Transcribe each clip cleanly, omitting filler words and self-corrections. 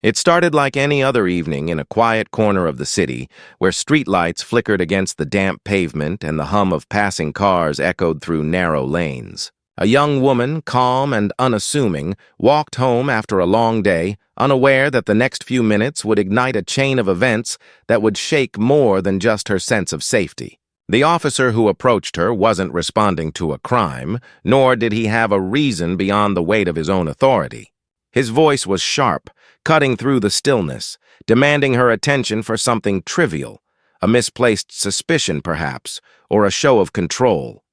It started like any other evening in a quiet corner of the city, where streetlights flickered against the damp pavement and the hum of passing cars echoed through narrow lanes. A young woman, calm and unassuming, walked home after a long day, unaware that the next few minutes would ignite a chain of events that would shake more than just her sense of safety. The officer who approached her wasn't responding to a crime, nor did he have a reason beyond the weight of his own authority. His voice was sharp, cutting through the stillness, demanding her attention for something trivial, a misplaced suspicion perhaps, or a show of control.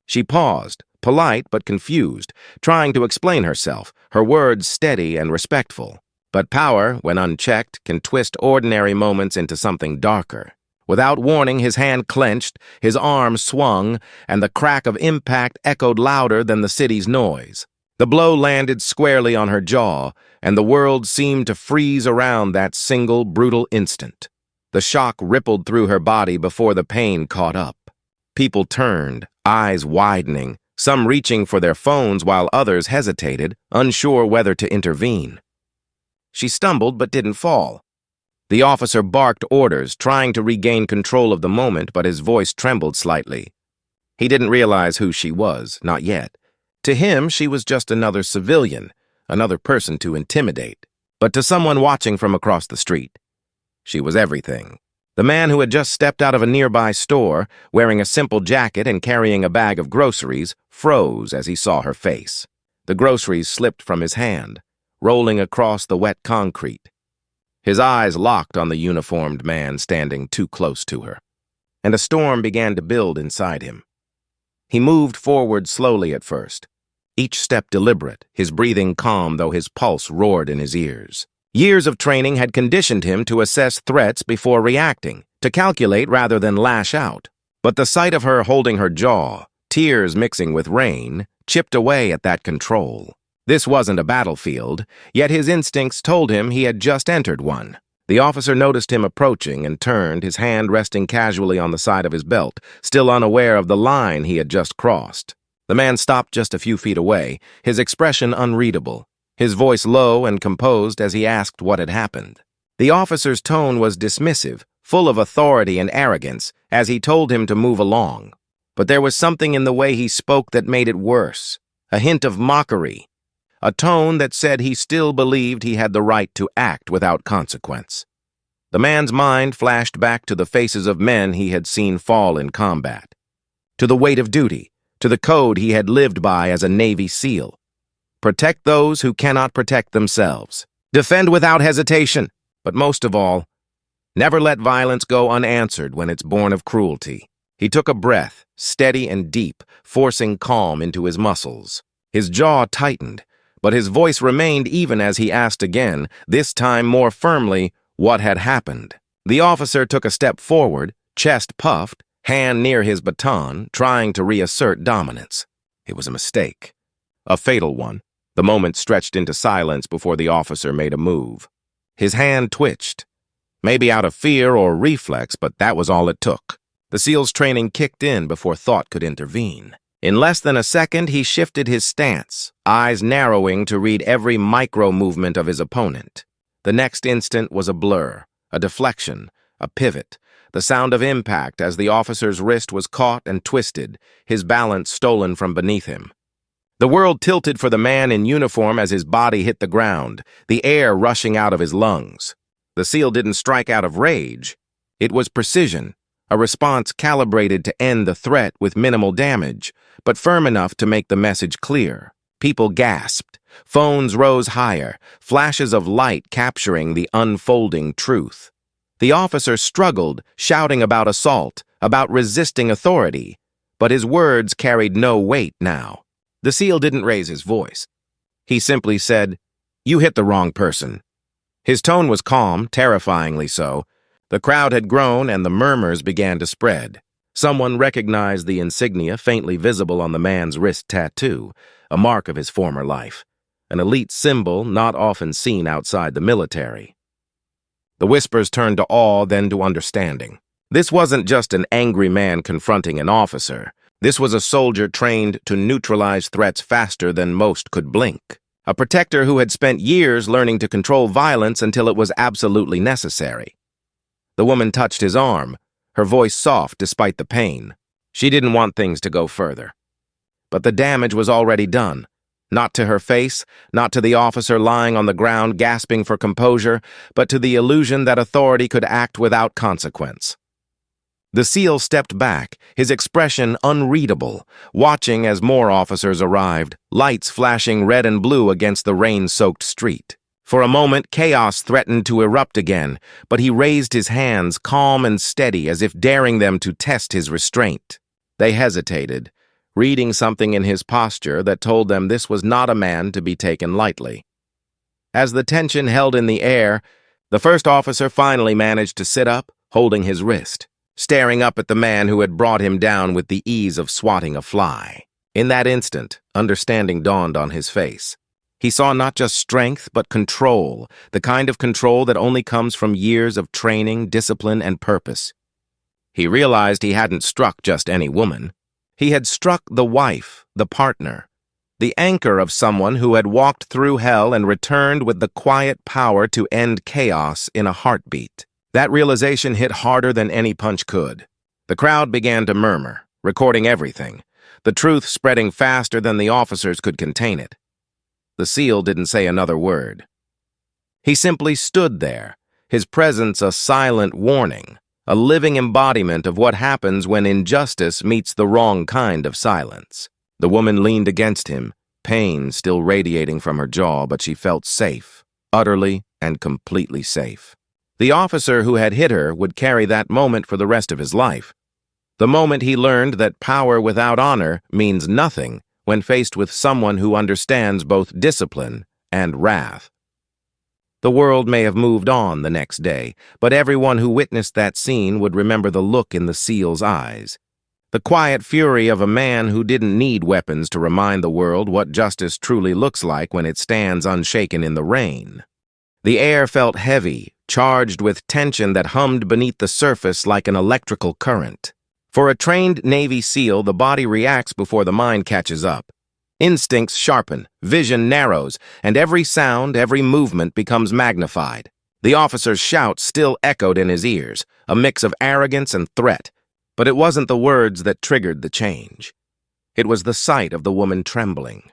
She paused, polite but confused, trying to explain herself, her words steady and respectful. But power, when unchecked, can twist ordinary moments into something darker. Without warning, his hand clenched, his arm swung, and the crack of impact echoed louder than the city's noise. The blow landed squarely on her jaw, and the world seemed to freeze around that single, brutal instant. The shock rippled through her body before the pain caught up. People turned, eyes widening, some reaching for their phones while others hesitated, unsure whether to intervene. She stumbled but didn't fall. The officer barked orders, trying to regain control of the moment, but his voice trembled slightly. He didn't realize who she was, not yet. To him, she was just another civilian, another person to intimidate. But to someone watching from across the street, she was everything. The man who had just stepped out of a nearby store, wearing a simple jacket and carrying a bag of groceries, froze as he saw her face. The groceries slipped from his hand, rolling across the wet concrete. His eyes locked on the uniformed man standing too close to her, and a storm began to build inside him. He moved forward slowly at first, each step deliberate, his breathing calm though his pulse roared in his ears. Years of training had conditioned him to assess threats before reacting, to calculate rather than lash out. But the sight of her holding her jaw, tears mixing with rain, chipped away at that control. This wasn't a battlefield, yet his instincts told him he had just entered one. The officer noticed him approaching and turned, his hand resting casually on the side of his belt, still unaware of the line he had just crossed. The man stopped just a few feet away, his expression unreadable, his voice low and composed as he asked what had happened. The officer's tone was dismissive, full of authority and arrogance, as he told him to move along. But there was something in the way he spoke that made it worse, a hint of mockery, a tone that said he still believed he had the right to act without consequence. The man's mind flashed back to the faces of men he had seen fall in combat, to the weight of duty, to the code he had lived by as a Navy SEAL. Protect those who cannot protect themselves. Defend without hesitation, but most of all, never let violence go unanswered when it's born of cruelty. He took a breath, steady and deep, forcing calm into his muscles. His jaw tightened, but his voice remained even as he asked again, this time more firmly, what had happened. The officer took a step forward, chest puffed, hand near his baton, trying to reassert dominance. It was a mistake. A fatal one. The moment stretched into silence before the officer made a move. His hand twitched. Maybe out of fear or reflex, but that was all it took. The SEAL's training kicked in before thought could intervene. In less than a second, he shifted his stance, eyes narrowing to read every micro-movement of his opponent. The next instant was a blur, a deflection, a pivot, the sound of impact as the officer's wrist was caught and twisted, his balance stolen from beneath him. The world tilted for the man in uniform as his body hit the ground, the air rushing out of his lungs. The SEAL didn't strike out of rage. It was precision, a response calibrated to end the threat with minimal damage, but firm enough to make the message clear. People gasped. Phones rose higher, flashes of light capturing the unfolding truth. The officer struggled, shouting about assault, about resisting authority, but his words carried no weight now. The SEAL didn't raise his voice. He simply said, "You hit the wrong person." His tone was calm, terrifyingly so. The crowd had grown and the murmurs began to spread. Someone recognized the insignia faintly visible on the man's wrist tattoo, a mark of his former life, an elite symbol not often seen outside the military. The whispers turned to awe, then to understanding. This wasn't just an angry man confronting an officer. This was a soldier trained to neutralize threats faster than most could blink. A protector who had spent years learning to control violence until it was absolutely necessary. The woman touched his arm, her voice soft despite the pain. She didn't want things to go further. But the damage was already done. Not to her face, not to the officer lying on the ground gasping for composure, but to the illusion that authority could act without consequence. The SEAL stepped back, his expression unreadable, watching as more officers arrived, lights flashing red and blue against the rain-soaked street. For a moment, chaos threatened to erupt again, but he raised his hands, calm and steady, as if daring them to test his restraint. They hesitated, reading something in his posture that told them this was not a man to be taken lightly. As the tension held in the air, the first officer finally managed to sit up, holding his wrist, staring up at the man who had brought him down with the ease of swatting a fly. In that instant, understanding dawned on his face. He saw not just strength, but control, the kind of control that only comes from years of training, discipline, and purpose. He realized he hadn't struck just any woman. He had struck the wife, the partner, the anchor of someone who had walked through hell and returned with the quiet power to end chaos in a heartbeat. That realization hit harder than any punch could. The crowd began to murmur, recording everything, the truth spreading faster than the officers could contain it. The SEAL didn't say another word. He simply stood there, his presence a silent warning, a living embodiment of what happens when injustice meets the wrong kind of silence. The woman leaned against him, pain still radiating from her jaw, but she felt safe, utterly and completely safe. The officer who had hit her would carry that moment for the rest of his life. The moment he learned that power without honor means nothing when faced with someone who understands both discipline and wrath. The world may have moved on the next day, but everyone who witnessed that scene would remember the look in the SEAL's eyes. The quiet fury of a man who didn't need weapons to remind the world what justice truly looks like when it stands unshaken in the rain. The air felt heavy, charged with tension that hummed beneath the surface like an electrical current. For a trained Navy SEAL, the body reacts before the mind catches up. Instincts sharpen, vision narrows, and every sound, every movement becomes magnified. The officer's shout still echoed in his ears, a mix of arrogance and threat, but it wasn't the words that triggered the change. It was the sight of the woman trembling,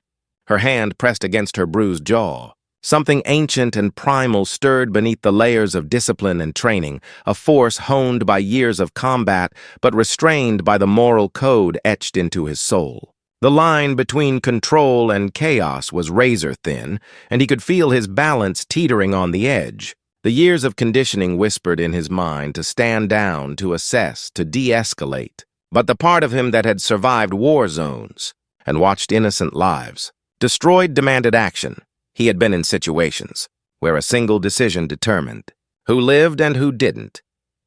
her hand pressed against her bruised jaw. Something ancient and primal stirred beneath the layers of discipline and training, a force honed by years of combat but restrained by the moral code etched into his soul. The line between control and chaos was razor-thin, and he could feel his balance teetering on the edge. The years of conditioning whispered in his mind to stand down, to assess, to de-escalate. But the part of him that had survived war zones and watched innocent lives destroyed demanded action. He had been in situations where a single decision determined who lived and who didn't.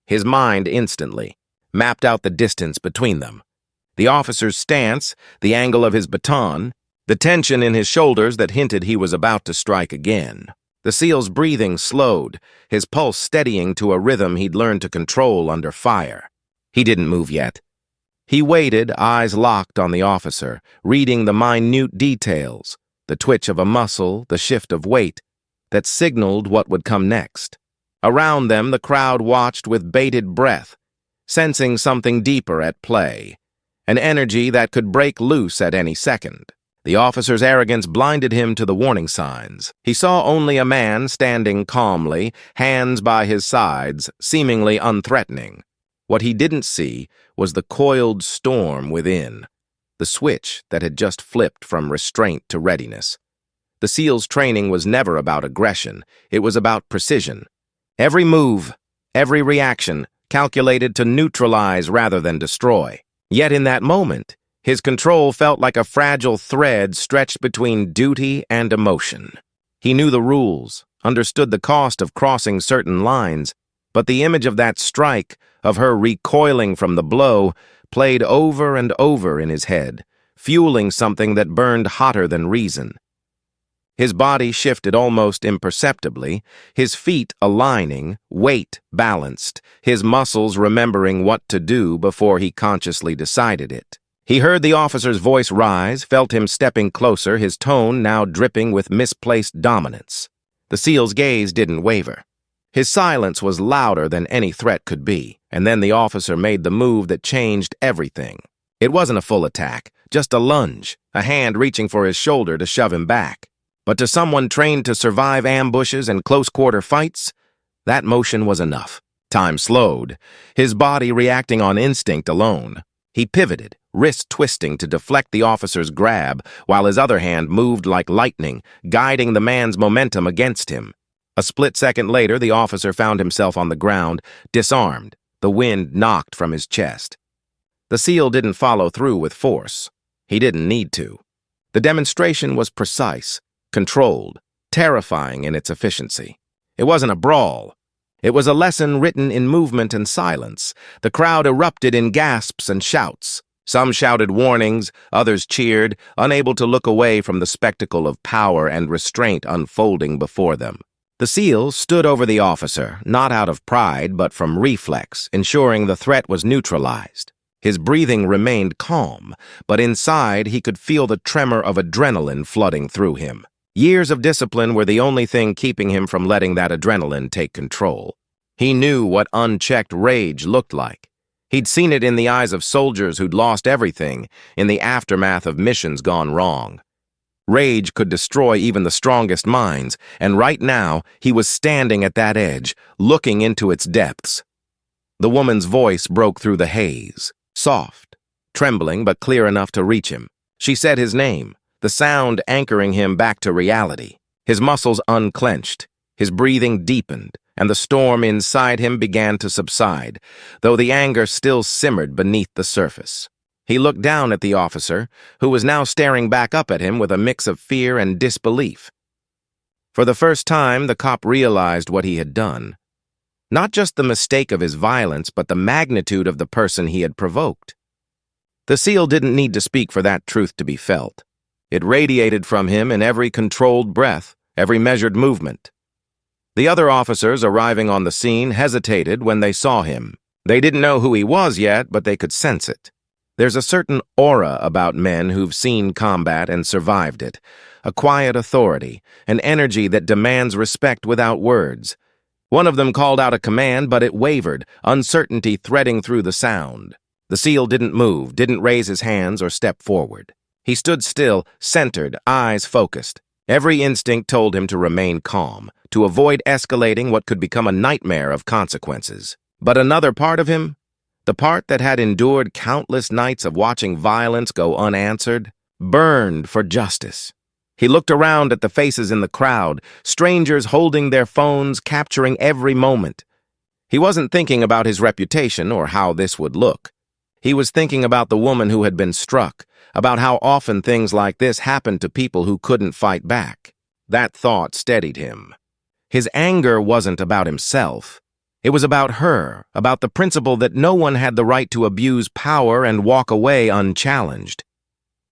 His mind instantly mapped out the distance between them. The officer's stance, the angle of his baton, the tension in his shoulders that hinted he was about to strike again. The SEAL's breathing slowed, his pulse steadying to a rhythm he'd learned to control under fire. He didn't move yet. He waited, eyes locked on the officer, reading the minute details, the twitch of a muscle, the shift of weight, that signaled what would come next. Around them, the crowd watched with bated breath, sensing something deeper at play, an energy that could break loose at any second. The officer's arrogance blinded him to the warning signs. He saw only a man standing calmly, hands by his sides, seemingly unthreatening. What he didn't see was the coiled storm within, the switch that had just flipped from restraint to readiness. The SEAL's training was never about aggression. It was about precision. Every move, every reaction, calculated to neutralize rather than destroy. Yet in that moment, his control felt like a fragile thread stretched between duty and emotion. He knew the rules, understood the cost of crossing certain lines, but the image of that strike, of her recoiling from the blow, played over and over in his head, fueling something that burned hotter than reason. His body shifted almost imperceptibly, his feet aligning, weight balanced, his muscles remembering what to do before he consciously decided it. He heard the officer's voice rise, felt him stepping closer, his tone now dripping with misplaced dominance. The SEAL's gaze didn't waver. His silence was louder than any threat could be, and then the officer made the move that changed everything. It wasn't a full attack, just a lunge, a hand reaching for his shoulder to shove him back. But to someone trained to survive ambushes and close-quarter fights, that motion was enough. Time slowed, his body reacting on instinct alone. He pivoted, wrist twisting to deflect the officer's grab, while his other hand moved like lightning, guiding the man's momentum against him. A split second later, the officer found himself on the ground, disarmed, the wind knocked from his chest. The SEAL didn't follow through with force. He didn't need to. The demonstration was precise, controlled, terrifying in its efficiency. It wasn't a brawl. It was a lesson written in movement and silence. The crowd erupted in gasps and shouts. Some shouted warnings, others cheered, unable to look away from the spectacle of power and restraint unfolding before them. The SEAL stood over the officer, not out of pride but from reflex, ensuring the threat was neutralized. His breathing remained calm, but inside he could feel the tremor of adrenaline flooding through him. Years of discipline were the only thing keeping him from letting that adrenaline take control. He knew what unchecked rage looked like. He'd seen it in the eyes of soldiers who'd lost everything, in the aftermath of missions gone wrong. Rage could destroy even the strongest minds, and right now he was standing at that edge, looking into its depths. The woman's voice broke through the haze, soft, trembling but clear enough to reach him. She said his name, the sound anchoring him back to reality. His muscles unclenched, his breathing deepened, and the storm inside him began to subside, though the anger still simmered beneath the surface. He looked down at the officer, who was now staring back up at him with a mix of fear and disbelief. For the first time, the cop realized what he had done. Not just the mistake of his violence, but the magnitude of the person he had provoked. The SEAL didn't need to speak for that truth to be felt. It radiated from him in every controlled breath, every measured movement. The other officers arriving on the scene hesitated when they saw him. They didn't know who he was yet, but they could sense it. There's a certain aura about men who've seen combat and survived it, a quiet authority, an energy that demands respect without words. One of them called out a command, but it wavered, uncertainty threading through the sound. The SEAL didn't move, didn't raise his hands or step forward. He stood still, centered, eyes focused. Every instinct told him to remain calm, to avoid escalating what could become a nightmare of consequences. But another part of him, the part that had endured countless nights of watching violence go unanswered, burned for justice. He looked around at the faces in the crowd, strangers holding their phones, capturing every moment. He wasn't thinking about his reputation or how this would look. He was thinking about the woman who had been struck, about how often things like this happened to people who couldn't fight back. That thought steadied him. His anger wasn't about himself. It was about her, about the principle that no one had the right to abuse power and walk away unchallenged.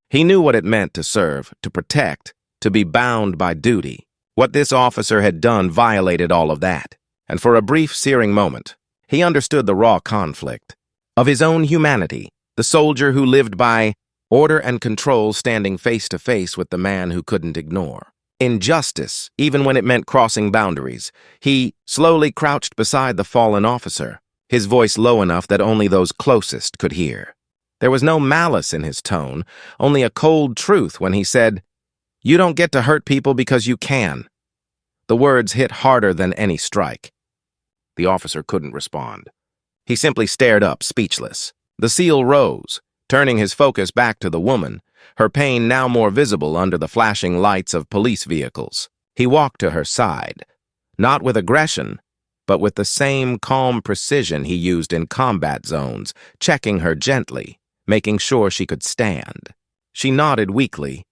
He knew what it meant to serve, to protect, to be bound by duty. What this officer had done violated all of that, and for a brief, searing moment, he understood the raw conflict of his own humanity, the soldier who lived by order and control standing face to face with the man who couldn't ignore. Injustice, even when it meant crossing boundaries. He slowly crouched beside the fallen officer, his voice low enough that only those closest could hear. There was no malice in his tone, only a cold truth when he said, "You don't get to hurt people because you can." The words hit harder than any strike. The officer couldn't respond. He simply stared up, speechless. The SEAL rose, turning his focus back to the woman, her pain now more visible under the flashing lights of police vehicles. He walked to her side, not with aggression, but with the same calm precision he used in combat zones, checking her gently, making sure she could stand. She nodded weakly,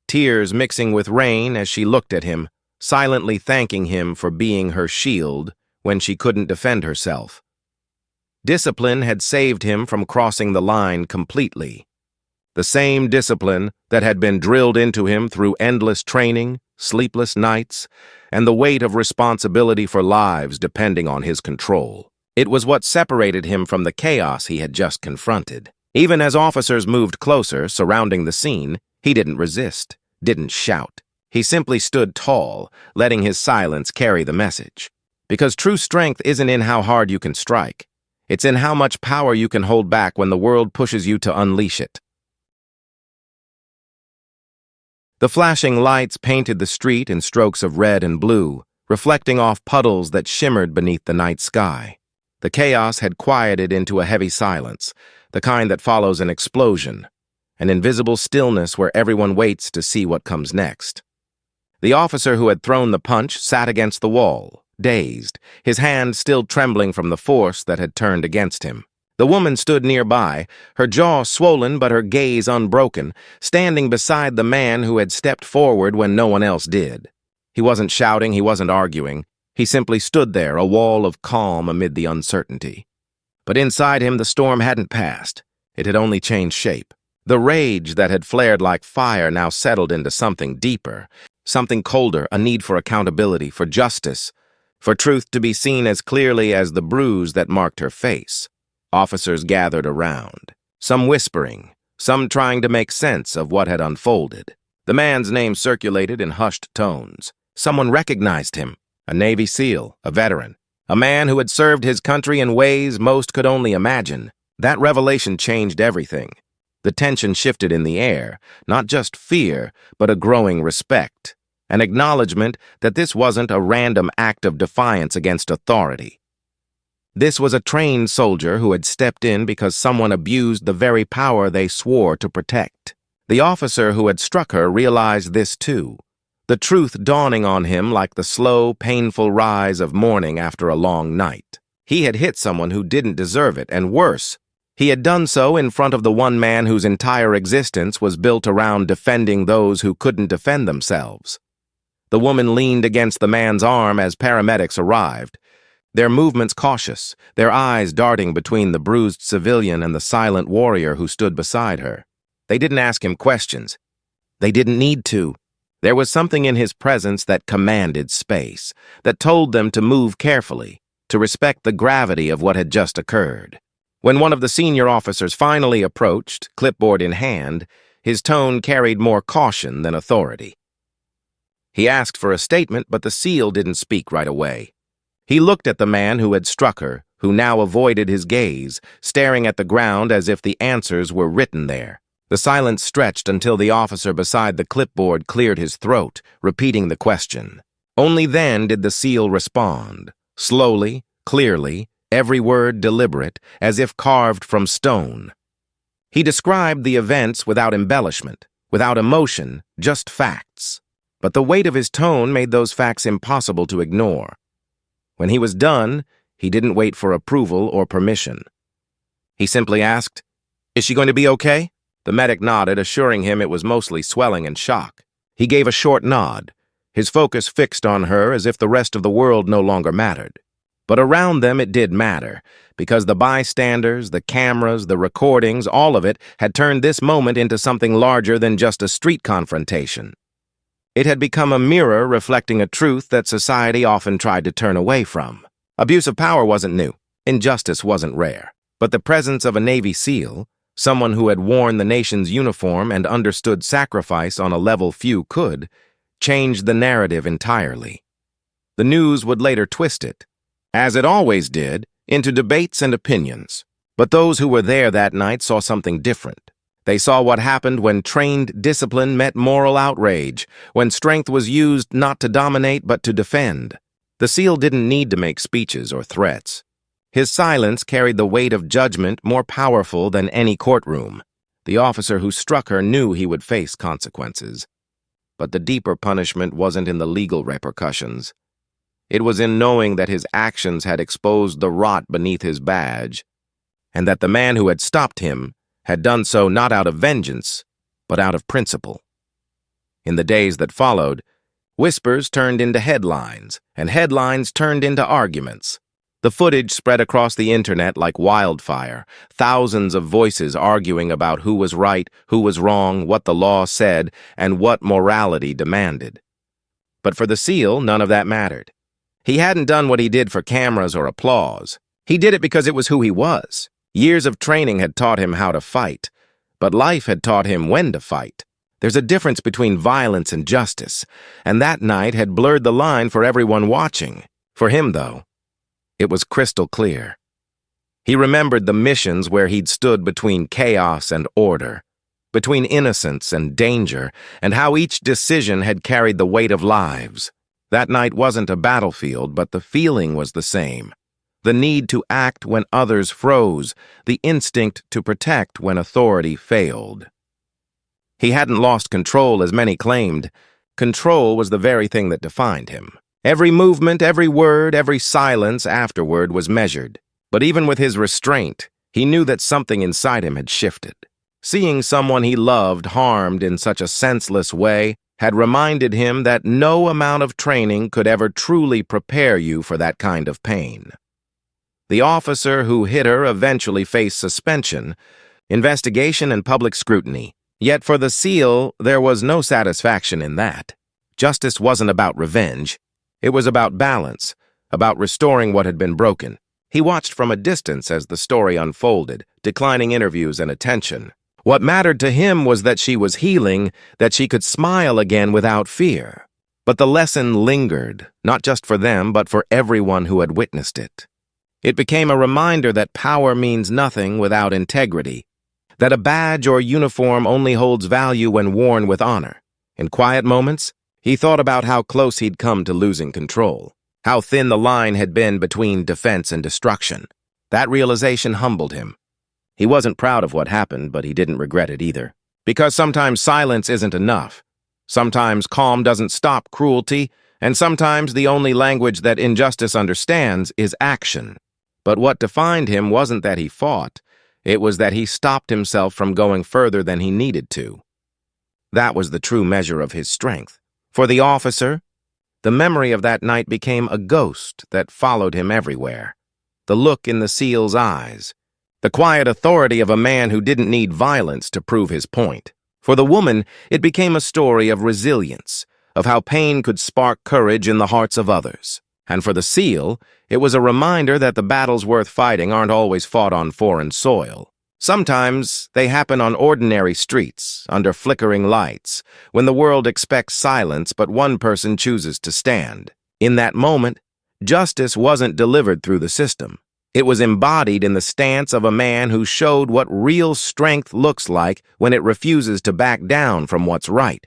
tears mixing with rain as she looked at him, silently thanking him for being her shield when she couldn't defend herself. Discipline had saved him from crossing the line completely. The same discipline that had been drilled into him through endless training, sleepless nights, and the weight of responsibility for lives depending on his control. It was what separated him from the chaos he had just confronted. Even as officers moved closer, surrounding the scene, he didn't resist, didn't shout. He simply stood tall, letting his silence carry the message. Because true strength isn't in how hard you can strike. It's in how much power you can hold back when the world pushes you to unleash it. The flashing lights painted the street in strokes of red and blue, reflecting off puddles that shimmered beneath the night sky. The chaos had quieted into a heavy silence, the kind that follows an explosion, an invisible stillness where everyone waits to see what comes next. The officer who had thrown the punch sat against the wall, dazed, his hand still trembling from the force that had turned against him. The woman stood nearby, her jaw swollen but her gaze unbroken, standing beside the man who had stepped forward when no one else did. He wasn't shouting, he wasn't arguing. He simply stood there, a wall of calm amid the uncertainty. But inside him the storm hadn't passed. It had only changed shape. The rage that had flared like fire now settled into something deeper, something colder, a need for accountability, for justice, for truth to be seen as clearly as the bruise that marked her face. Officers gathered around, some whispering, some trying to make sense of what had unfolded. The man's name circulated in hushed tones. Someone recognized him, a Navy SEAL, a veteran, a man who had served his country in ways most could only imagine. That revelation changed everything. The tension shifted in the air, not just fear, but a growing respect, an acknowledgement that this wasn't a random act of defiance against authority. This was a trained soldier who had stepped in because someone abused the very power they swore to protect. The officer who had struck her realized this too, the truth dawning on him like the slow, painful rise of morning after a long night. He had hit someone who didn't deserve it, and worse, he had done so in front of the one man whose entire existence was built around defending those who couldn't defend themselves. The woman leaned against the man's arm as paramedics arrived, their movements cautious, their eyes darting between the bruised civilian and the silent warrior who stood beside her. They didn't ask him questions. They didn't need to. There was something in his presence that commanded space, that told them to move carefully, to respect the gravity of what had just occurred. When one of the senior officers finally approached, clipboard in hand, his tone carried more caution than authority. He asked for a statement, but the SEAL didn't speak right away. He looked at the man who had struck her, who now avoided his gaze, staring at the ground as if the answers were written there. The silence stretched until the officer beside the clipboard cleared his throat, repeating the question. Only then did the SEAL respond, slowly, clearly, every word deliberate, as if carved from stone. He described the events without embellishment, without emotion, just facts. But the weight of his tone made those facts impossible to ignore. When he was done, he didn't wait for approval or permission. He simply asked, "Is she going to be okay?" The medic nodded, assuring him it was mostly swelling and shock. He gave a short nod, his focus fixed on her as if the rest of the world no longer mattered. But around them it did matter, because the bystanders, the cameras, the recordings, all of it had turned this moment into something larger than just a street confrontation. It had become a mirror reflecting a truth that society often tried to turn away from. Abuse of power wasn't new. Injustice wasn't rare. But the presence of a Navy SEAL, someone who had worn the nation's uniform and understood sacrifice on a level few could, changed the narrative entirely. The news would later twist it, as it always did, into debates and opinions. But those who were there that night saw something different. They saw what happened when trained discipline met moral outrage, when strength was used not to dominate but to defend. The SEAL didn't need to make speeches or threats. His silence carried the weight of judgment more powerful than any courtroom. The officer who struck her knew he would face consequences. But the deeper punishment wasn't in the legal repercussions. It was in knowing that his actions had exposed the rot beneath his badge, and that the man who had stopped him had done so not out of vengeance, but out of principle. In the days that followed, whispers turned into headlines, and headlines turned into arguments. The footage spread across the internet like wildfire, thousands of voices arguing about who was right, who was wrong, what the law said, and what morality demanded. But for the SEAL, none of that mattered. He hadn't done what he did for cameras or applause. He did it because it was who he was. Years of training had taught him how to fight, but life had taught him when to fight. There's a difference between violence and justice, and that night had blurred the line for everyone watching. For him, though, it was crystal clear. He remembered the missions where he'd stood between chaos and order, between innocence and danger, and how each decision had carried the weight of lives. That night wasn't a battlefield, but the feeling was the same. The need to act when others froze, the instinct to protect when authority failed. He hadn't lost control as many claimed. Control was the very thing that defined him. Every movement, every word, every silence afterward was measured. But even with his restraint, he knew that something inside him had shifted. Seeing someone he loved harmed in such a senseless way had reminded him that no amount of training could ever truly prepare you for that kind of pain. The officer who hit her eventually faced suspension, investigation, and public scrutiny. Yet for the SEAL, there was no satisfaction in that. Justice wasn't about revenge. It was about balance, about restoring what had been broken. He watched from a distance as the story unfolded, declining interviews and attention. What mattered to him was that she was healing, that she could smile again without fear. But the lesson lingered, not just for them, but for everyone who had witnessed it. It became a reminder that power means nothing without integrity, that a badge or uniform only holds value when worn with honor. In quiet moments, he thought about how close he'd come to losing control, how thin the line had been between defense and destruction. That realization humbled him. He wasn't proud of what happened, but he didn't regret it either. Because sometimes silence isn't enough. Sometimes calm doesn't stop cruelty, and sometimes the only language that injustice understands is action. But what defined him wasn't that he fought. It was that he stopped himself from going further than he needed to. That was the true measure of his strength. For the officer, the memory of that night became a ghost that followed him everywhere. The look in the SEAL's eyes, the quiet authority of a man who didn't need violence to prove his point. For the woman, it became a story of resilience, of how pain could spark courage in the hearts of others. And for the SEAL, it was a reminder that the battles worth fighting aren't always fought on foreign soil. Sometimes they happen on ordinary streets, under flickering lights, when the world expects silence but one person chooses to stand. In that moment, justice wasn't delivered through the system. It was embodied in the stance of a man who showed what real strength looks like when it refuses to back down from what's right.